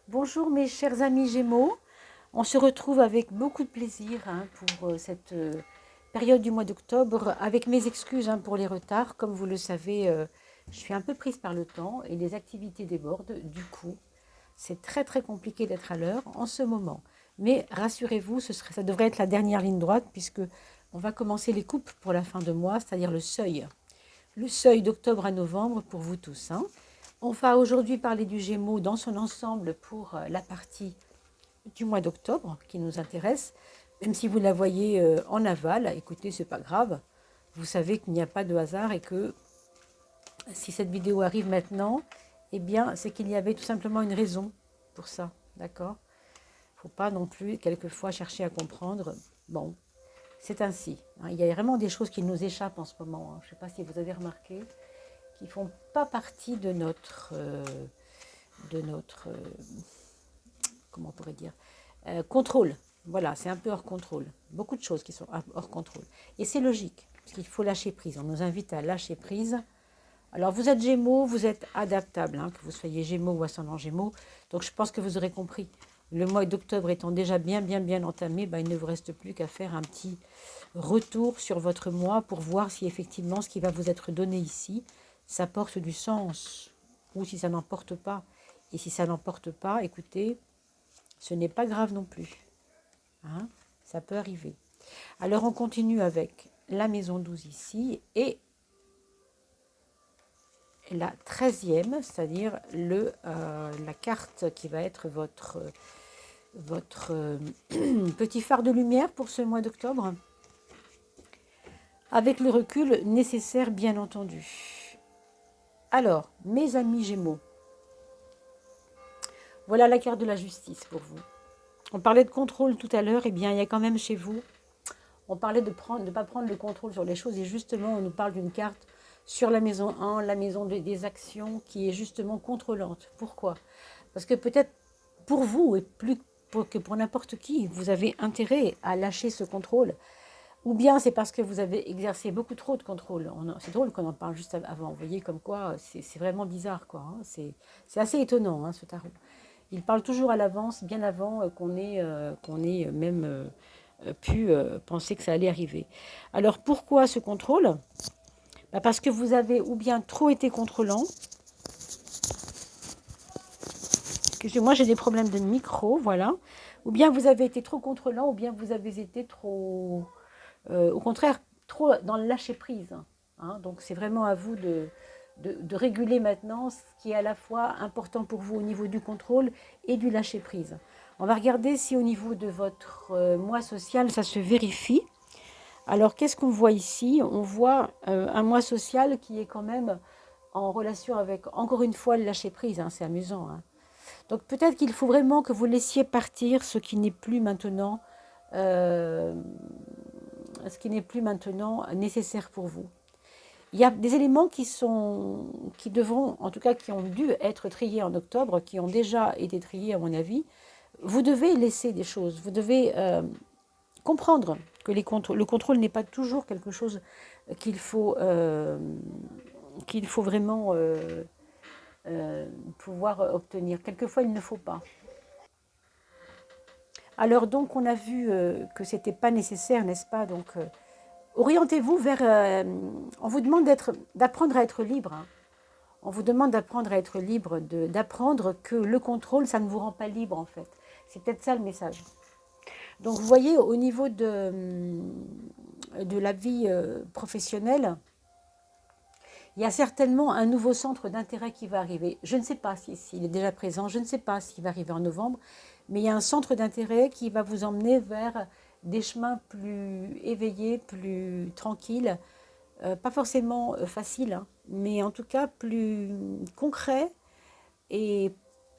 Bonjour mes chers amis Gémeaux, on se retrouve avec beaucoup de plaisir pour cette période du mois d'octobre, avec mes excuses pour les retards. Comme vous le savez, je suis un peu prise par le temps et les activités débordent. Du coup, c'est très très compliqué d'être à l'heure en ce moment. Mais rassurez-vous, ça devrait être la dernière ligne droite puisque on va commencer les coupes pour la fin de mois, c'est-à-dire le seuil. Le seuil d'octobre à novembre pour vous tous. On va aujourd'hui parler du Gémeaux dans son ensemble pour la partie du mois d'octobre qui nous intéresse. Même si vous la voyez en aval, écoutez, c'est pas grave. Vous savez qu'il n'y a pas de hasard et que si cette vidéo arrive maintenant, eh bien, c'est qu'il y avait tout simplement une raison pour ça, d'accord? Il ne faut pas non plus, quelquefois, chercher à comprendre. Bon, c'est ainsi. Il y a vraiment des choses qui nous échappent en ce moment. Je ne sais pas si vous avez remarqué, qui ne font pas partie de notre comment on pourrait dire, contrôle. Voilà, c'est un peu hors contrôle. Beaucoup de choses qui sont hors contrôle. Et c'est logique, parce qu'il faut lâcher prise. On nous invite à lâcher prise. Alors, vous êtes Gémeaux, vous êtes adaptable, que vous soyez Gémeaux ou ascendant Gémeaux. Donc, je pense que vous aurez compris. Le mois d'octobre étant déjà bien entamé, il ne vous reste plus qu'à faire un petit retour sur votre mois pour voir si effectivement ce qui va vous être donné ici, ça porte du sens ou si ça n'en porte pas. Et si ça n'en porte pas, écoutez, ce n'est pas grave non plus. Ça peut arriver. Alors on continue avec la maison 12 ici et la 13e, c'est-à-dire la carte qui va être votre petit phare de lumière pour ce mois d'octobre. Avec le recul nécessaire, bien entendu. Alors, mes amis Gémeaux, voilà la carte de la justice pour vous. On parlait de contrôle tout à l'heure, eh bien, il y a quand même chez vous, on parlait de ne pas prendre le contrôle sur les choses, et justement, on nous parle d'une carte sur la maison 1, la maison des actions, qui est justement contrôlante. Pourquoi? Parce que peut-être pour vous, et plus que pour n'importe qui, vous avez intérêt à lâcher ce contrôle. Ou bien c'est parce que vous avez exercé beaucoup trop de contrôle. C'est drôle qu'on en parle juste avant. Vous voyez comme quoi c'est vraiment bizarre, quoi. C'est assez étonnant, ce tarot. Il parle toujours à l'avance, bien avant qu'on ait même pu penser que ça allait arriver. Alors pourquoi ce contrôle? Parce que vous avez ou bien trop été contrôlant. Moi j'ai des problèmes de micro, voilà. Ou bien vous avez été trop contrôlant, ou bien vous avez été trop, au contraire, trop dans le lâcher prise. Donc c'est vraiment à vous de réguler maintenant ce qui est à la fois important pour vous au niveau du contrôle et du lâcher prise. On va regarder si au niveau de votre moi social ça se vérifie. Alors qu'est-ce qu'on voit ici? On voit un moi social qui est quand même en relation avec, encore une fois, le lâcher prise. C'est amusant. Donc peut-être qu'il faut vraiment que vous laissiez partir euh, ce qui n'est plus maintenant nécessaire pour vous. Il y a des éléments qui devront, en tout cas qui ont dû être triés en octobre, qui ont déjà été triés à mon avis. Vous devez laisser des choses, vous devez comprendre que le contrôle n'est pas toujours quelque chose qu'il faut vraiment pouvoir obtenir. Quelquefois, il ne faut pas. Alors donc, on a vu que ce n'était pas nécessaire, n'est-ce pas? Donc, orientez-vous vers... on vous demande d'apprendre à être libre. On vous demande d'apprendre à être libre, d'apprendre que le contrôle, ça ne vous rend pas libre, en fait. C'est peut-être ça le message. Donc, vous voyez, au niveau de la vie professionnelle, il y a certainement un nouveau centre d'intérêt qui va arriver. Je ne sais pas s'il est déjà présent, je ne sais pas s'il va arriver en novembre, mais il y a un centre d'intérêt qui va vous emmener vers des chemins plus éveillés, plus tranquilles, pas forcément faciles, mais en tout cas plus concrets et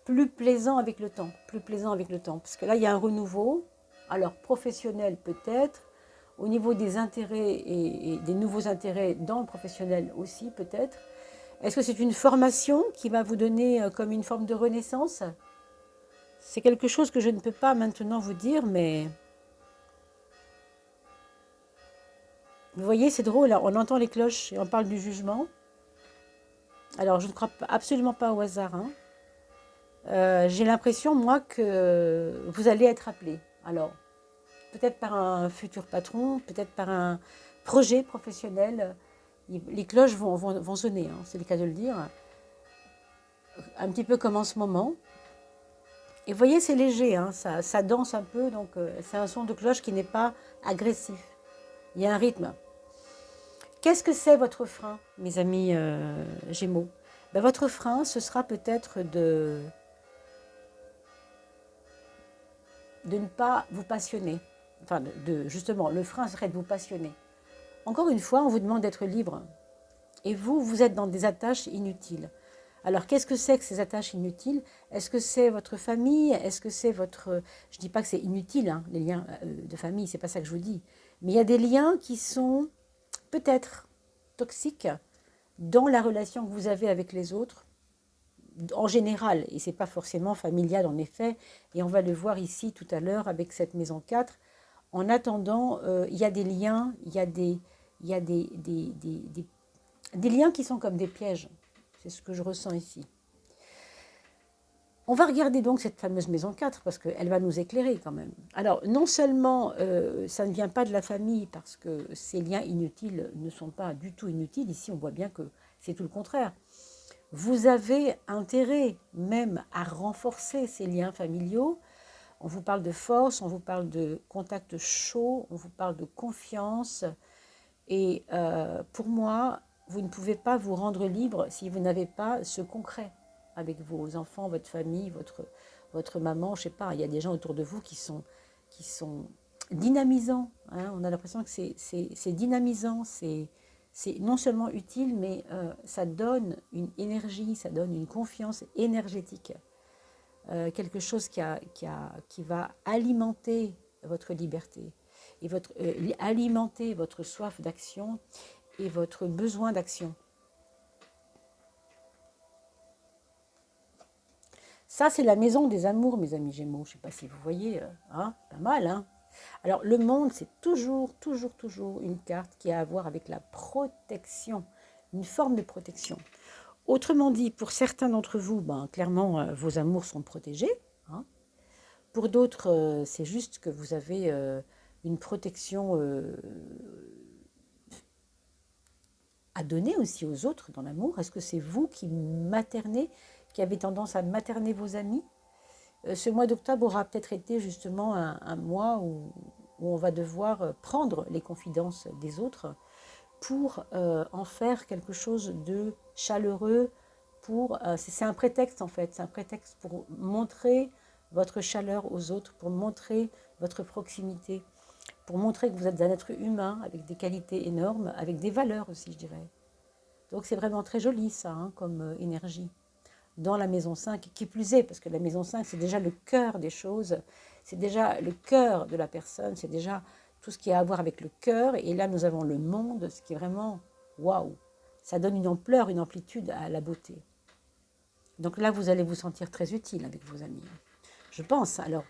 plus plaisants avec le temps. Plus plaisant avec le temps. Parce que là, il y a un renouveau, alors professionnel peut-être, au niveau des intérêts et des nouveaux intérêts dans le professionnel aussi peut-être. Est-ce que c'est une formation qui va vous donner comme une forme de renaissance? C'est quelque chose que je ne peux pas maintenant vous dire, mais vous voyez, c'est drôle, on entend les cloches et on parle du jugement. Alors, je ne crois absolument pas au hasard. J'ai l'impression, moi, que vous allez être appelé. Alors, peut-être par un futur patron, peut-être par un projet professionnel. Les cloches vont sonner, hein, c'est le cas de le dire. Un petit peu comme en ce moment. Et vous voyez, c'est léger, hein, ça danse un peu, donc c'est un son de cloche qui n'est pas agressif. Il y a un rythme. Qu'est-ce que c'est votre frein, mes amis Gémeaux? Ben, votre frein, ce sera peut-être de ne pas vous passionner. Enfin, justement, le frein serait de vous passionner. Encore une fois, on vous demande d'être libre. Et vous, vous êtes dans des attaches inutiles. Alors, qu'est-ce que c'est que ces attaches inutiles? Est-ce que c'est votre famille? Est-ce que c'est votre... Je ne dis pas que c'est inutile, hein, les liens de famille, c'est pas ça que je vous dis. Mais il y a des liens qui sont peut-être toxiques dans la relation que vous avez avec les autres, en général, et ce n'est pas forcément familial en effet, et on va le voir ici tout à l'heure avec cette maison 4. En attendant, il y a des liens, il y a des liens qui sont comme des pièges. C'est ce que je ressens ici. On va regarder donc cette fameuse maison 4 parce qu'elle va nous éclairer quand même. Alors, non seulement ça ne vient pas de la famille parce que ces liens inutiles ne sont pas du tout inutiles, ici on voit bien que c'est tout le contraire. Vous avez intérêt même à renforcer ces liens familiaux. On vous parle de force, on vous parle de contact chaud, on vous parle de confiance. Et pour moi, vous ne pouvez pas vous rendre libre si vous n'avez pas ce concret avec vos enfants, votre famille, votre maman, je ne sais pas. Il y a des gens autour de vous qui sont dynamisants. Hein. On a l'impression que c'est dynamisant, c'est non seulement utile, mais ça donne une énergie, ça donne une confiance énergétique. Quelque chose qui va alimenter votre liberté et alimenter votre soif d'action et votre besoin d'action. Ça, c'est la maison des amours, mes amis Gémeaux. Je ne sais pas si vous voyez, hein, pas mal, hein. Alors, le monde, c'est toujours, toujours, toujours une carte qui a à voir avec la protection, une forme de protection. Autrement dit, pour certains d'entre vous, ben, clairement, vos amours sont protégés. Hein. Pour d'autres, c'est juste que vous avez une protection à donner aussi aux autres dans l'amour. Est-ce que c'est vous qui maternez, qui avez tendance à materner vos amis? Ce mois d'octobre aura peut-être été justement un mois où on va devoir prendre les confidences des autres pour en faire quelque chose de chaleureux. C'est un prétexte en fait, c'est un prétexte pour montrer votre chaleur aux autres, pour montrer votre proximité, pour montrer que vous êtes un être humain avec des qualités énormes, avec des valeurs aussi, je dirais. Donc c'est vraiment très joli ça, hein, comme énergie. Dans la maison 5, qui plus est, parce que la maison 5, c'est déjà le cœur des choses, c'est déjà le cœur de la personne, c'est déjà tout ce qui a à voir avec le cœur. Et là, nous avons le monde, ce qui est vraiment waouh. Ça donne une ampleur, une amplitude à la beauté. Donc là, vous allez vous sentir très utile avec vos amis. Je pense. Alors,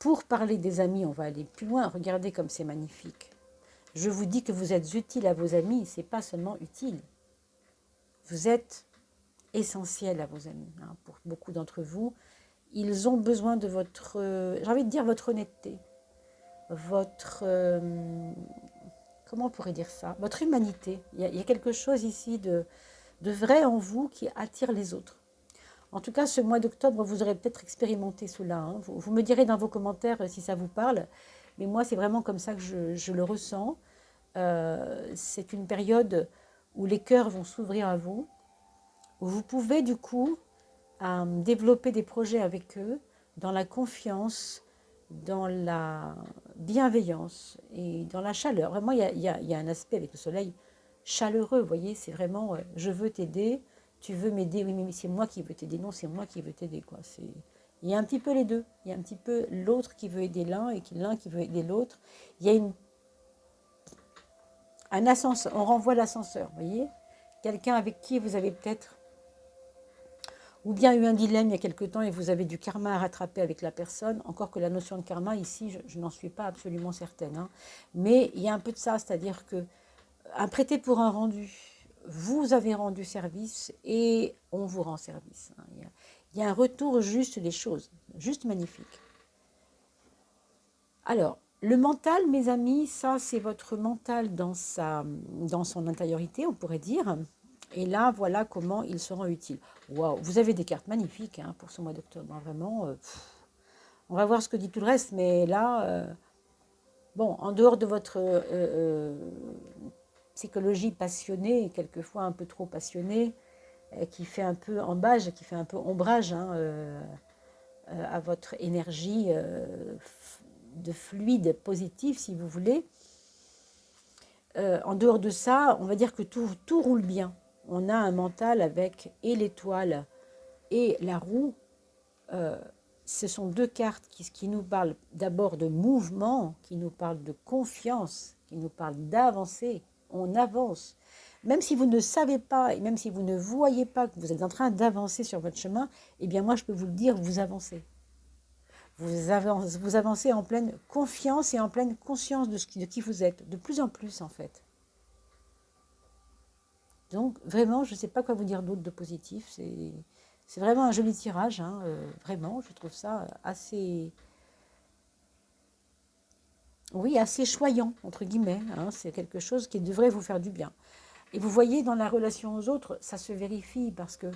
pour parler des amis, on va aller plus loin. Regardez comme c'est magnifique. Je vous dis que vous êtes utile à vos amis, c'est pas seulement utile. Vous êtes essentiel à vos amis. Hein, pour beaucoup d'entre vous, ils ont besoin de votre, j'ai envie de dire votre honnêteté, votre, comment on pourrait dire ça, votre humanité. Il y a quelque chose ici de vrai en vous qui attire les autres. En tout cas, ce mois d'octobre, vous aurez peut-être expérimenté cela. Hein. Vous me direz dans vos commentaires si ça vous parle. Mais moi, c'est vraiment comme ça que je le ressens. C'est une période où les cœurs vont s'ouvrir à vous, où vous pouvez du coup développer des projets avec eux dans la confiance, dans la bienveillance et dans la chaleur. Vraiment, il y a un aspect avec le soleil chaleureux, vous voyez, c'est vraiment je veux t'aider, tu veux m'aider, oui, mais c'est moi qui veux t'aider, non, c'est moi qui veux t'aider, quoi. Il y a un petit peu les deux, il y a un petit peu l'autre qui veut aider l'un et l'un qui veut aider l'autre. Il y a un ascenseur, on renvoie l'ascenseur, vous voyez, quelqu'un avec qui vous avez peut-être ou bien eu un dilemme il y a quelque temps et vous avez du karma à rattraper avec la personne, encore que la notion de karma ici, je n'en suis pas absolument certaine. Hein. Mais il y a un peu de ça, c'est-à-dire que un prêté pour un rendu, vous avez rendu service et on vous rend service. Hein. Il y a un retour juste des choses, juste magnifique. Alors, le mental, mes amis, ça c'est votre mental dans son intériorité, on pourrait dire. Et là, voilà comment il se rend utile. Waouh, vous avez des cartes magnifiques hein, pour ce mois d'octobre, hein, vraiment. On va voir ce que dit tout le reste, mais là, bon, en dehors de votre psychologie passionnée, quelquefois un peu trop passionnée, qui fait un peu embâche, qui fait un peu ombrage hein, à votre énergie de fluide positif, si vous voulez. En dehors de ça, on va dire que tout roule bien. On a un mental avec et l'étoile et la roue. Ce sont deux cartes qui nous parlent d'abord de mouvement, qui nous parlent de confiance, qui nous parlent d'avancer. On avance. Même si vous ne savez pas, et même si vous ne voyez pas que vous êtes en train d'avancer sur votre chemin, eh bien moi je peux vous le dire, vous avancez. Vous avancez en pleine confiance et en pleine conscience de qui vous êtes, de plus en plus en fait. Donc vraiment, je ne sais pas quoi vous dire d'autre de positif. C'est vraiment un joli tirage, hein, vraiment, je trouve ça assez, oui, assez choyant, entre guillemets. Hein, c'est quelque chose qui devrait vous faire du bien. Et vous voyez, dans la relation aux autres, ça se vérifie parce que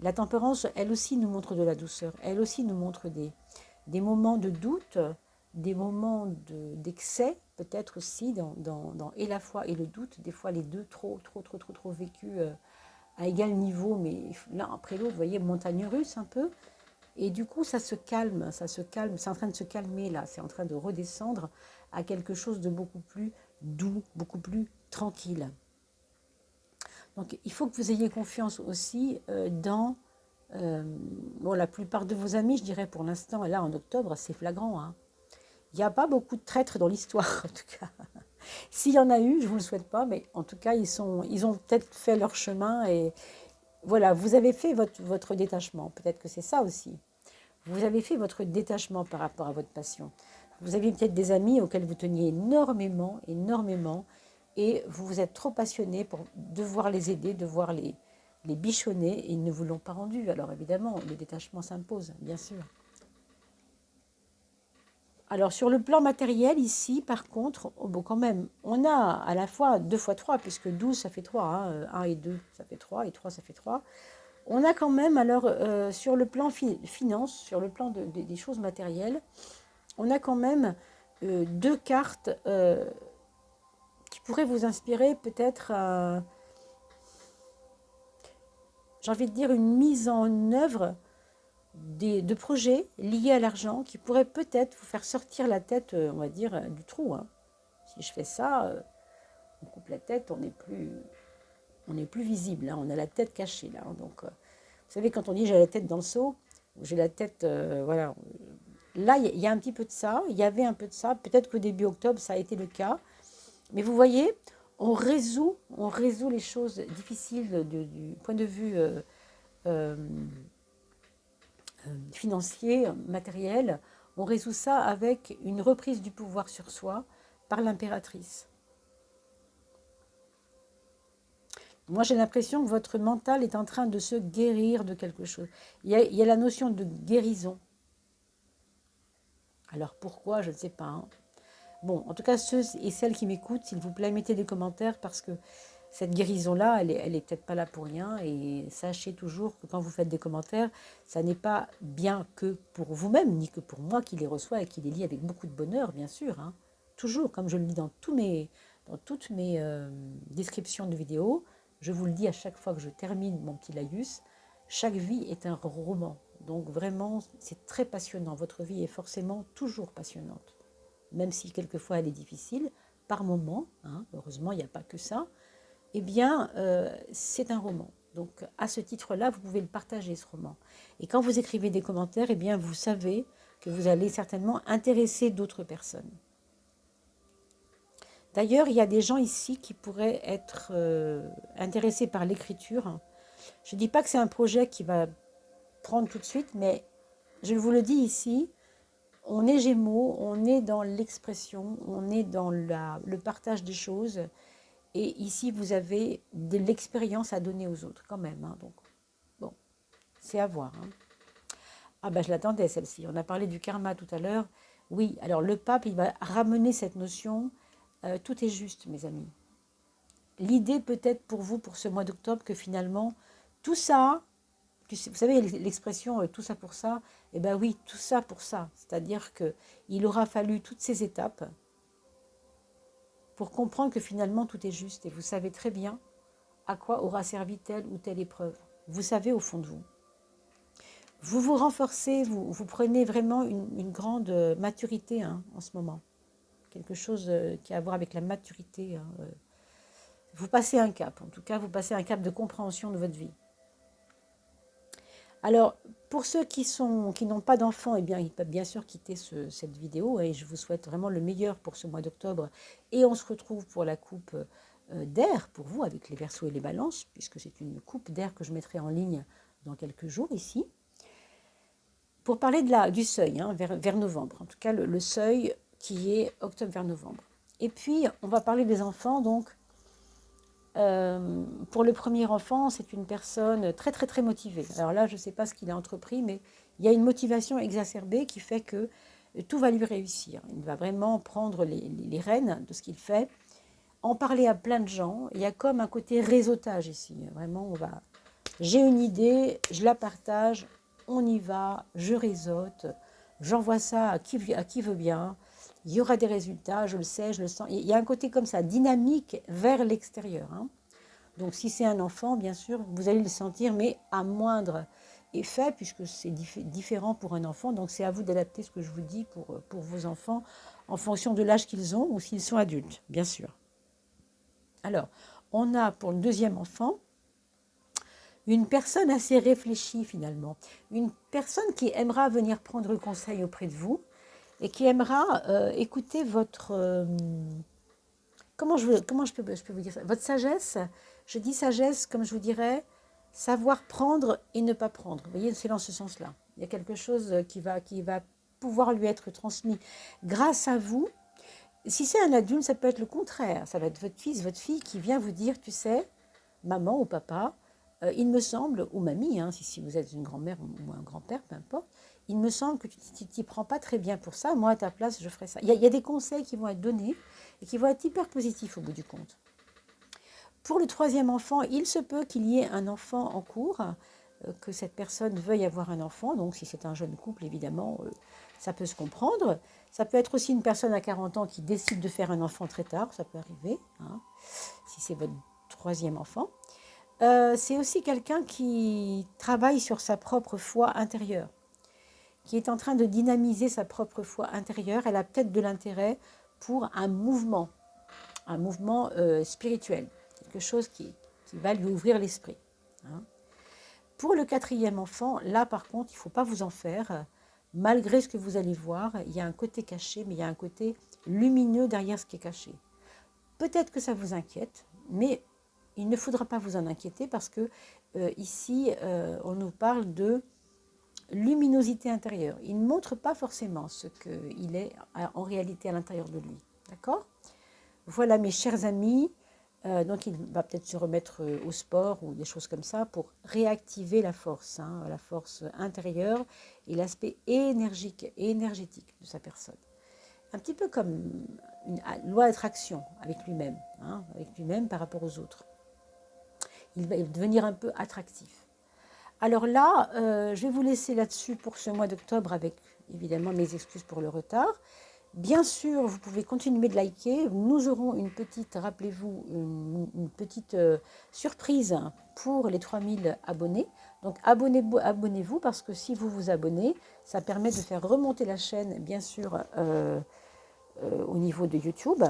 la tempérance, elle aussi nous montre de la douceur. Elle aussi nous montre des moments de doute, des moments d'excès, peut-être aussi, dans et la foi et le doute. Des fois, les deux trop vécus à égal niveau, mais l'un après l'autre, vous voyez, montagne russe un peu. Et du coup, ça se calme, c'est en train de se calmer là, c'est en train de redescendre à quelque chose de beaucoup plus doux, beaucoup plus tranquille. Donc, il faut que vous ayez confiance aussi dans... bon, la plupart de vos amis, je dirais pour l'instant, là en octobre, c'est flagrant. Hein. Il n'y a pas beaucoup de traîtres dans l'histoire, en tout cas. S'il y en a eu, je ne vous le souhaite pas, mais en tout cas, ils ont peut-être fait leur chemin et voilà, vous avez fait votre détachement. Peut-être que c'est ça aussi. Vous avez fait votre détachement par rapport à votre passion. Vous aviez peut-être des amis auxquels vous teniez énormément, énormément, et vous vous êtes trop passionné pour devoir les aider, devoir les bichonner, et ils ne vous l'ont pas rendu. Alors évidemment, le détachement s'impose, bien sûr. Alors sur le plan matériel, ici, par contre, oh, bon, quand même, on a à la fois 2 fois 3, puisque 12 ça fait 3, hein, 1 et 2 ça fait 3, et 3 ça fait 3. On a quand même, alors, sur le plan finance, sur le plan des choses matérielles, on a quand même deux cartes qui pourraient vous inspirer peut-être, j'ai envie de dire, une mise en œuvre de projets liés à l'argent qui pourraient peut-être vous faire sortir la tête, on va dire, du trou. Hein. Si je fais ça, on coupe la tête, on n'est plus visible, hein, on a la tête cachée là. Hein, donc, vous savez, quand on dit j'ai la tête dans le seau, j'ai la tête, voilà. Là, il y a un petit peu de ça, il y avait un peu de ça. Peut-être qu'au début octobre, ça a été le cas. Mais vous voyez, on résout les choses difficiles du point de vue euh, financier, matériel. On résout ça avec une reprise du pouvoir sur soi par l'impératrice. Moi, j'ai l'impression que votre mental est en train de se guérir de quelque chose. Il y a la notion de guérison. Alors pourquoi, je ne sais pas. Hein. Bon, en tout cas, ceux et celles qui m'écoutent, s'il vous plaît, mettez des commentaires parce que cette guérison-là, elle est peut-être pas là pour rien. Et sachez toujours que quand vous faites des commentaires, ça n'est pas bien que pour vous-même, ni que pour moi qui les reçois et qui les lis avec beaucoup de bonheur, bien sûr. Hein. Toujours, comme je le dis dans toutes mes descriptions de vidéos, je vous le dis à chaque fois que je termine mon petit laïus, chaque vie est un roman. Donc vraiment, c'est très passionnant. Votre vie est forcément toujours passionnante. Même si quelquefois elle est difficile, par moment, hein, heureusement il n'y a pas que ça, eh bien c'est un roman. Donc à ce titre-là, vous pouvez le partager, ce roman. Et quand vous écrivez des commentaires, eh bien vous savez que vous allez certainement intéresser d'autres personnes. D'ailleurs, il y a des gens ici qui pourraient être intéressés par l'écriture. Je ne dis pas que c'est un projet qui va prendre tout de suite, mais je vous le dis ici, on est Gémeaux, on est dans l'expression, on est dans le partage des choses. Et ici, vous avez de l'expérience à donner aux autres quand même, hein. Donc, bon, c'est à voir, hein. Ah ben, je l'attendais celle-ci. On a parlé du karma tout à l'heure. Oui, alors le pape, il va ramener cette notion. Tout est juste, mes amis. L'idée peut-être pour vous, pour ce mois d'octobre, que finalement, tout ça, vous savez l'expression tout ça pour ça, eh bien oui, tout ça pour ça. C'est-à-dire qu'il aura fallu toutes ces étapes pour comprendre que finalement tout est juste. Et vous savez très bien à quoi aura servi telle ou telle épreuve. Vous savez au fond de vous. Vous vous renforcez, vous prenez vraiment une grande maturité, hein, en ce moment. Quelque chose qui a à voir avec la maturité, hein. Vous passez un cap, en tout cas, vous passez un cap de compréhension de votre vie. Alors, pour ceux qui n'ont pas d'enfants, eh bien, ils peuvent bien sûr quitter cette vidéo et je vous souhaite vraiment le meilleur pour ce mois d'octobre. Et on se retrouve pour la coupe d'air pour vous avec les Verseaux et les Balances, puisque c'est une coupe d'air que je mettrai en ligne dans quelques jours ici. Pour parler du seuil, hein, vers novembre, en tout cas le seuil qui est octobre vers novembre. Et puis, on va parler des enfants, donc, pour le premier enfant, c'est une personne très très très motivée. Alors là, je ne sais pas ce qu'il a entrepris, mais il y a une motivation exacerbée qui fait que tout va lui réussir. Il va vraiment prendre les rênes de ce qu'il fait, en parler à plein de gens. Il y a comme un côté réseautage ici. Vraiment, j'ai une idée, je la partage, on y va, je réseaute, j'envoie ça à qui veut bien. Il y aura des résultats, je le sais, je le sens. Il y a un côté comme ça, dynamique vers l'extérieur, hein. Donc si c'est un enfant, bien sûr, vous allez le sentir, mais à moindre effet, puisque c'est différent pour un enfant. Donc c'est à vous d'adapter ce que je vous dis pour vos enfants, en fonction de l'âge qu'ils ont ou s'ils sont adultes, bien sûr. Alors, on a pour le deuxième enfant, une personne assez réfléchie finalement, une personne qui aimera venir prendre conseil auprès de vous et qui aimera écouter votre... comment je peux vous dire ça? Votre sagesse, je dis sagesse comme je vous dirais, savoir prendre et ne pas prendre. Vous voyez, c'est dans ce sens-là. Il y a quelque chose qui va pouvoir lui être transmis grâce à vous. Si c'est un adulte, ça peut être le contraire. Ça va être votre fils, votre fille qui vient vous dire, tu sais, maman ou papa, il me semble, ou mamie, hein, si vous êtes une grand-mère ou un grand-père, peu importe, il me semble que tu t'y prends pas très bien pour ça. Moi, à ta place, je ferais ça. Il y a des conseils qui vont être donnés et qui vont être hyper positifs au bout du compte. Pour le troisième enfant, il se peut qu'il y ait un enfant en cours, que cette personne veuille avoir un enfant. Donc, si c'est un jeune couple, évidemment, ça peut se comprendre. Ça peut être aussi une personne à 40 ans qui décide de faire un enfant très tard. Ça peut arriver, hein, si c'est votre troisième enfant. C'est aussi quelqu'un qui travaille sur sa propre foi intérieure, qui est en train de dynamiser sa propre foi intérieure. Elle a peut-être de l'intérêt pour un mouvement spirituel, quelque chose qui va lui ouvrir l'esprit, hein. Pour le quatrième enfant, là par contre, il ne faut pas vous en faire. Malgré ce que vous allez voir, il y a un côté caché, mais il y a un côté lumineux derrière ce qui est caché. Peut-être que ça vous inquiète, mais il ne faudra pas vous en inquiéter parce que ici, on nous parle de luminosité intérieure. Il ne montre pas forcément ce qu'il est en réalité à l'intérieur de lui. D'accord ? Voilà mes chers amis. Donc il va peut-être se remettre au sport ou des choses comme ça pour réactiver la force, hein, la force intérieure et l'aspect énergétique de sa personne. Un petit peu comme une loi d'attraction avec lui-même, hein, avec lui-même par rapport aux autres. Il va devenir un peu attractif. Alors là, je vais vous laisser là-dessus pour ce mois d'octobre avec évidemment mes excuses pour le retard. Bien sûr, vous pouvez continuer de liker. Nous aurons une petite, rappelez-vous, une petite surprise pour les 3000 abonnés. Donc abonnez-vous parce que si vous vous abonnez, ça permet de faire remonter la chaîne, bien sûr, au niveau de YouTube.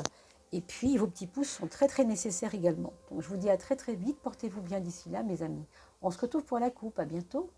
Et puis, vos petits pouces sont très, très nécessaires également. Donc, je vous dis à très, très vite. Portez-vous bien d'ici là, mes amis. On se retrouve pour la coupe. À bientôt.